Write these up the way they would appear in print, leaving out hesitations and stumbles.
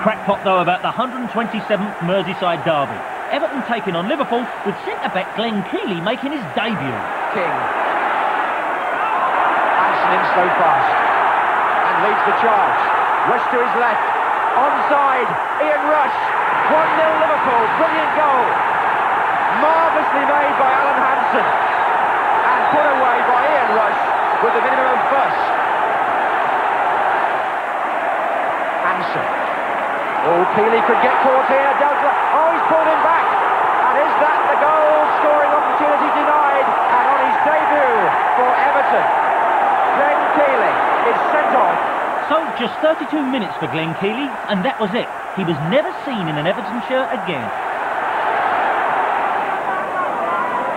crackpot, though, about the 127th Merseyside derby. Everton taking on Liverpool, with centre-back Glenn Keely making his debut. King. Hansen in so fast. And leads the charge. Rush to his left. Onside. Ian Rush. 1-0 Liverpool. Brilliant goal. Marvellously made by Alan Hansen. And put away by Ian Rush with the minimum of fuss. Hansen. Oh, Keely could get caught here. Douglas. Oh, he's pulled him back. And is that the goal scoring opportunity denied? And on his debut for Everton, Glenn Keely is sent off. So, just 32 minutes for Glenn Keely, and that was it. He was never seen in an Everton shirt again.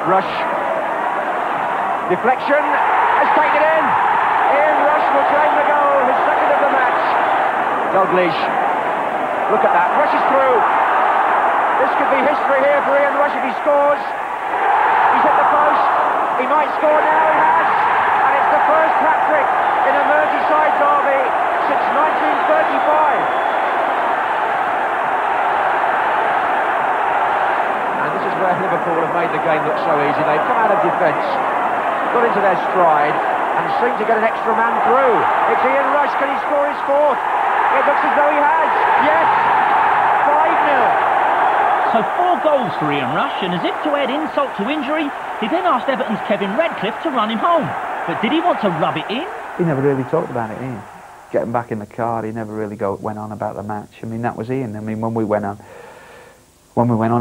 Rush. Deflection. Has taken it in. Ian Rush will claim the goal, his second of the match. Dalglish. Look at that. Rush is through. This could be history here for Ian Rush if he scores. He's hit the post. He might score now. He has. And it's the first hat-trick in a Merseyside derby since 1935. And this is where Liverpool have made the game look so easy. They've come out of defence, got into their stride, and seem to get an extra man through. It's Ian Rush. Can he score his fourth? It looks as though he has. Yes. 5-0. So 4 goals for Ian Rush, and as if to add insult to injury, he then asked Everton's Kevin Radcliffe to run him home. But did he want to rub it in? He never really talked about it, Ian. Getting back in the car, he never really went on about the match. I mean, that was Ian. I mean, when we went on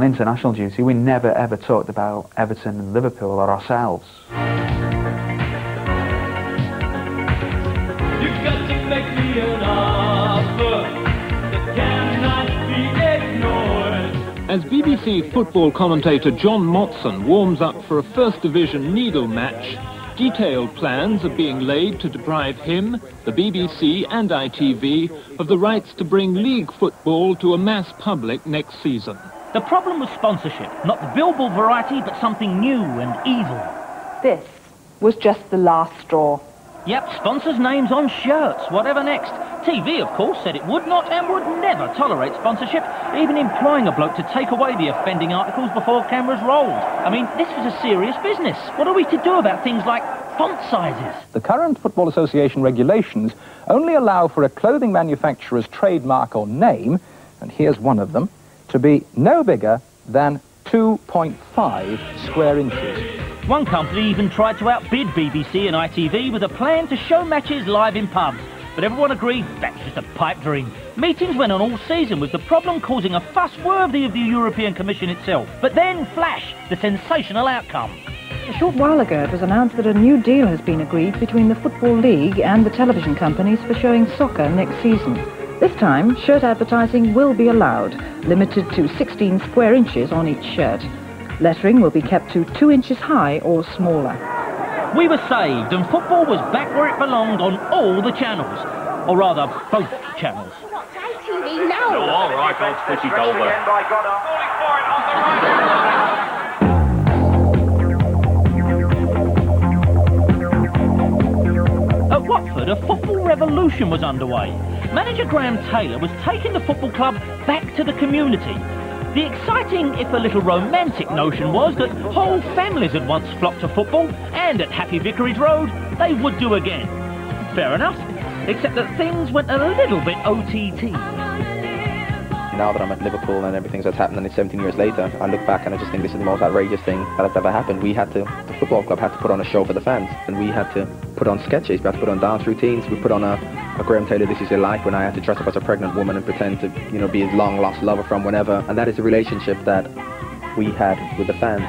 international duty, we never ever talked about Everton and Liverpool or ourselves. You've got to make me an offer that cannot be ignored. As BBC football commentator John Motson warms up for a First Division Needle match, detailed plans are being laid to deprive him, the BBC and ITV of the rights to bring league football to a mass public next season. The problem was sponsorship, not the billboard variety, but something new and evil. This was just the last straw. Yep, sponsors' names on shirts, whatever next. TV, of course, said it would not and would never tolerate sponsorship, even employing a bloke to take away the offending articles before cameras rolled. I mean, this was a serious business. What are we to do about things like font sizes? The current Football Association regulations only allow for a clothing manufacturer's trademark or name, and here's one of them, to be no bigger than 2.5 square inches. One company even tried to outbid BBC and ITV with a plan to show matches live in pubs. But everyone agreed that's just a pipe dream. Meetings went on all season, with the problem causing a fuss worthy of the European Commission itself. But then, flash, the sensational outcome. A short while ago it was announced that a new deal has been agreed between the Football League and the television companies for showing soccer next season. This time, shirt advertising will be allowed, limited to 16 square inches on each shirt. Lettering will be kept to 2 inches high or smaller. We were saved, and football was back where it belonged on all the channels. Or rather, both channels. What's ITV now? No, all right, I'll switch it over. At Watford, a football revolution was underway. Manager Graham Taylor was taking the football club back to the community. The exciting, if a little romantic notion was that whole families had once flocked to football, and at Happy Vicarage Road, they would do again. Fair enough, except that things went a little bit OTT. Now that I'm at Liverpool and everything that's happened, and it's 17 years later, I look back and I just think this is the most outrageous thing that has ever happened. The football club had to put on a show for the fans, and we had to put on sketches, we had to put on dance routines, we put on a Graham Taylor This Is Your Life, when I had to dress up as a pregnant woman and pretend to, be his long-lost lover from whenever, and that is the relationship that we had with the fans.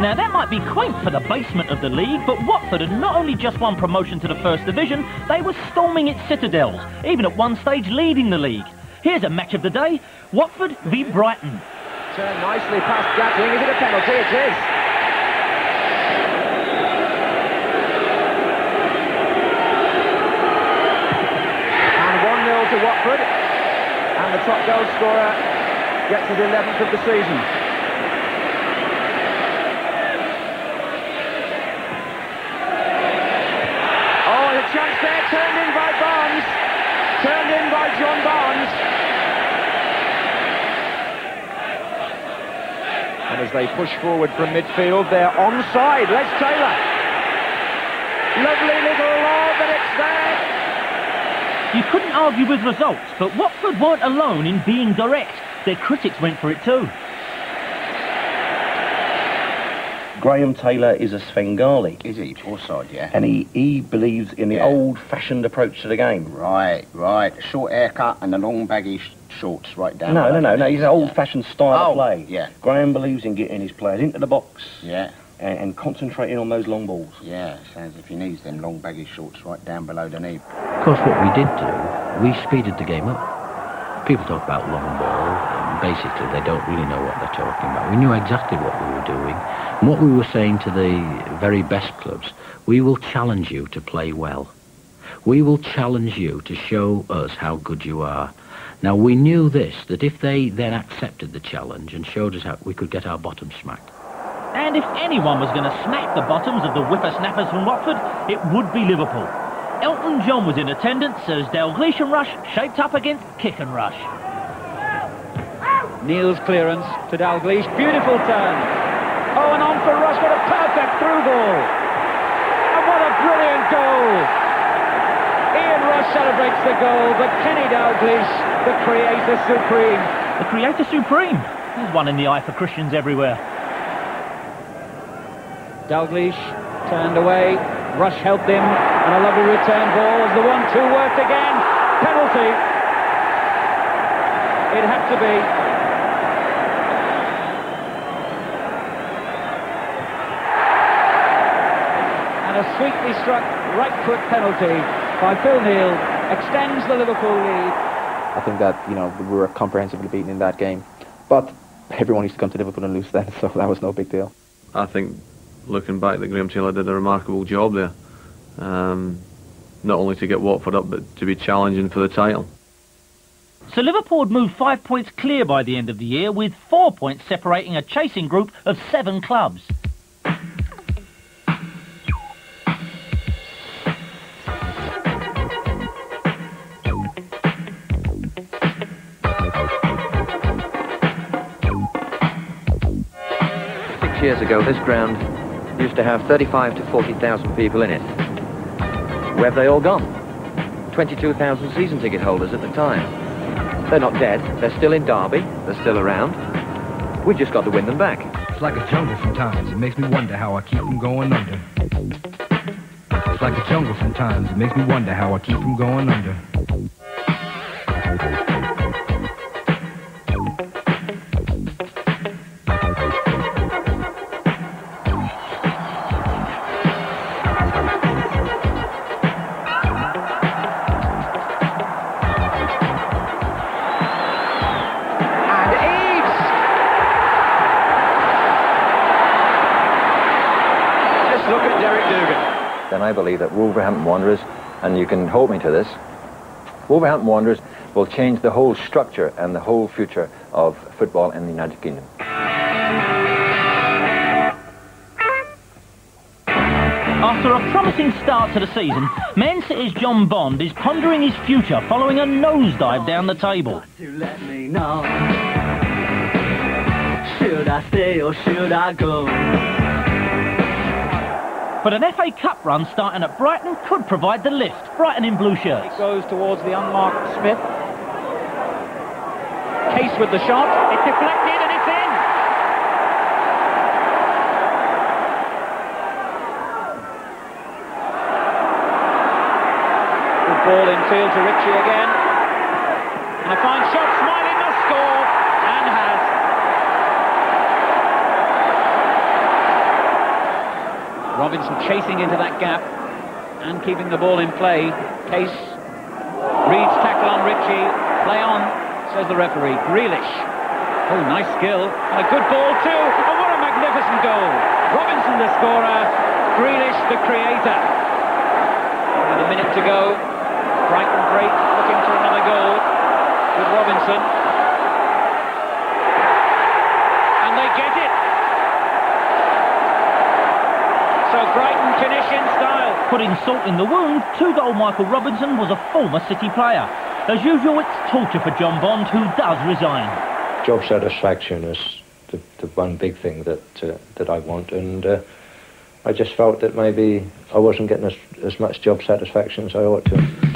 Now that might be quaint for the basement of the league, but Watford had not only just won promotion to the First Division, they were storming its citadels, even at one stage leading the league. Here's a match of the day, Watford v Brighton. Turned nicely past Gatling. Is it a penalty? It is. And 1-0 to Watford. And the top goal scorer gets his 11th of the season. Oh, a chance there, turned in by Barnes. Turned in by John Barnes. they push forward from midfield. They're onside. Les Taylor. Lovely little lob, and it's there. You couldn't argue with results, but Watford weren't alone in being direct. Their critics went for it too. Graham Taylor is a Svengali. Is he? Offside, yeah. And he believes in the old-fashioned approach to the game. Right. Short haircut and the long baggy shorts right down. No. He's an old-fashioned style of play. Yeah. Graham believes in getting his players into the box. Yeah. And concentrating on those long balls. Yeah, sounds as if he needs them long baggy shorts right down below the knee. Of course, what we did do, we speeded the game up. People talk about long ball, and basically they don't really know what they're talking about. We knew exactly what we were doing, and what we were saying to the very best clubs, we will challenge you to play well. We will challenge you to show us how good you are. Now, we knew this, that if they then accepted the challenge and showed us how we could get our bottom smacked. And if anyone was going to smack the bottoms of the whippersnappers from Watford, it would be Liverpool. Elton John was in attendance as Dalglish and Rush shaped up against Kick and Rush. Neil's clearance to Dalglish. Beautiful turn. Oh, and on for Rush. What a perfect through ball. And what a brilliant goal. Ian Rush celebrates the goal, but Kenny Dalglish, the creator supreme. The creator supreme. There's one in the eye for Christians everywhere. Dalglish turned away. Rush helped him. And a lovely return ball as the 1-2 worked again. Penalty. It had to be. And a sweetly struck right foot penalty by Phil Neal extends the Liverpool lead. I think that, we were comprehensively beaten in that game. But everyone used to come to Liverpool and lose then, so that was no big deal. I think, looking back, that Graham Taylor did a remarkable job there. Not only to get Watford up, but to be challenging for the title. So Liverpool had moved 5 points clear by the end of the year, with 4 points separating a chasing group of 7 clubs. Years ago, this ground used to have 35 to 40,000 people in it. Where have they all gone? 22,000 season ticket holders at the time. They're not dead. They're still in Derby. They're still around. We've just got to win them back. It's like a jungle sometimes. It makes me wonder how I keep from going under. It's like a jungle sometimes. It makes me wonder how I keep from going under. Then I believe that Wolverhampton Wanderers, and you can hold me to this, Wolverhampton Wanderers will change the whole structure and the whole future of football in the United Kingdom. After a promising start to the season, Man City's John Bond is pondering his future following a nosedive down the table. Let me know. Should I stay or should I go? But an FA Cup run starting at Brighton could provide the lift. Brighton in blue shirts. It goes towards the unmarked Smith. Case with the shot. It's deflected and it's in. Good ball infield to Ritchie again. And a fine shot. Smiling must score. And has. Robinson chasing into that gap and keeping the ball in play. Case reads tackle on Ritchie. Play on, says the referee. Grealish. Oh, nice skill. And a good ball too. Oh, what a magnificent goal. Robinson the scorer. Grealish the creator. With a minute to go. Brighton break, looking for another goal with Robinson. And they get it. So Brighton finish in style. Putting salt in the wound, 2-goal Michael Robinson was a former City player. As usual, it's torture for John Bond, who does resign. Job satisfaction is the one big thing that I want, and I just felt that maybe I wasn't getting as much job satisfaction as I ought to.